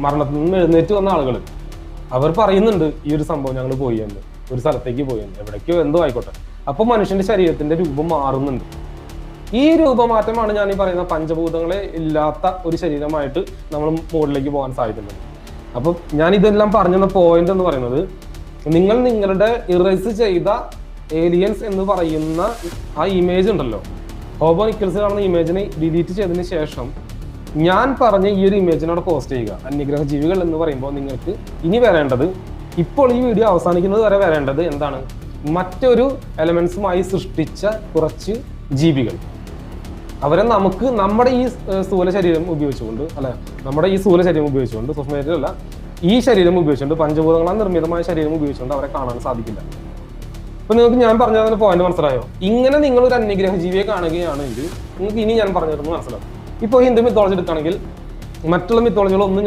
മരണത്തിൽ നിന്ന് എഴുന്നേറ്റ് വന്ന ആളുകൾ അവർ പറയുന്നുണ്ട് ഈ ഒരു സംഭവം ഞങ്ങൾ പോയി എന്ന്, ഒരു സ്ഥലത്തേക്ക് പോയി എന്ന്, എവിടേക്കോ എന്തോ ആയിക്കോട്ടെ. അപ്പൊ മനുഷ്യന്റെ ശരീരത്തിന്റെ രൂപം മാറുന്നുണ്ട്. ഈ രൂപമാറ്റമാണ് ഞാൻ ഈ പറയുന്ന പഞ്ചഭൂതങ്ങളെ ഇല്ലാത്ത ഒരു ശരീരമായിട്ട് നമ്മൾ മുകളിലേക്ക് പോകാൻ സാധിക്കുന്നത്. അപ്പൊ ഞാൻ ഇതെല്ലാം പറഞ്ഞ പോയിന്റ് എന്ന് പറയുന്നത്, നിങ്ങൾ നിങ്ങളുടെ ഇറേസ് ചെയ്ത ഏലിയൻസ് എന്ന് പറയുന്ന ആ ഇമേജ് ഉണ്ടല്ലോ, ഹോബോ നിക്കൽസ് കാണുന്ന ഇമേജിനെ ഡിലീറ്റ് ചെയ്തതിന് ശേഷം ഞാൻ പറഞ്ഞ ഈ ഒരു ഇമേജിനോട് പോസ്റ്റ് ചെയ്യുക. അന്യഗ്രഹ ജീവികൾ എന്ന് പറയുമ്പോൾ നിങ്ങൾക്ക് ഇനി വരേണ്ടത്, ഇപ്പോൾ ഈ വീഡിയോ അവസാനിക്കുന്നത് വരെ വരേണ്ടത് എന്താണ്? മറ്റൊരു എലമെന്റ്സുമായി സൃഷ്ടിച്ച കുറച്ച് ജീവികൾ. അവരെ നമുക്ക് നമ്മുടെ ഈ സ്ഥൂല ശരീരം ഉപയോഗിച്ചുകൊണ്ട്, നമ്മുടെ ഈ സ്ഥൂല ശരീരം ഉപയോഗിച്ചുകൊണ്ട്, സൂക്ഷ്മശരീരമല്ല, ഈ ശരീരം ഉപയോഗിച്ചുകൊണ്ട്, പഞ്ചഭൂതങ്ങളാൽ നിർമ്മിതമായ ശരീരം ഉപയോഗിച്ചുകൊണ്ട് അവരെ കാണാൻ സാധിക്കില്ല. അപ്പൊ നിങ്ങൾക്ക് ഞാൻ പറഞ്ഞതിന് പോയിന്റ് മനസ്സിലായോ? ഇങ്ങനെ നിങ്ങൾ ഒരു അന്യഗ്രഹ ജീവിയെ കാണുകയാണെങ്കിൽ നിങ്ങൾക്ക് ഇനി ഞാൻ പറഞ്ഞിരുന്നു മനസ്സിലാവും. ഇപ്പോൾ ഹിന്ദു മിത്തോളജി എടുക്കുകയാണെങ്കിൽ മറ്റുള്ള മിത്തോളജികളൊന്നും ഞാൻ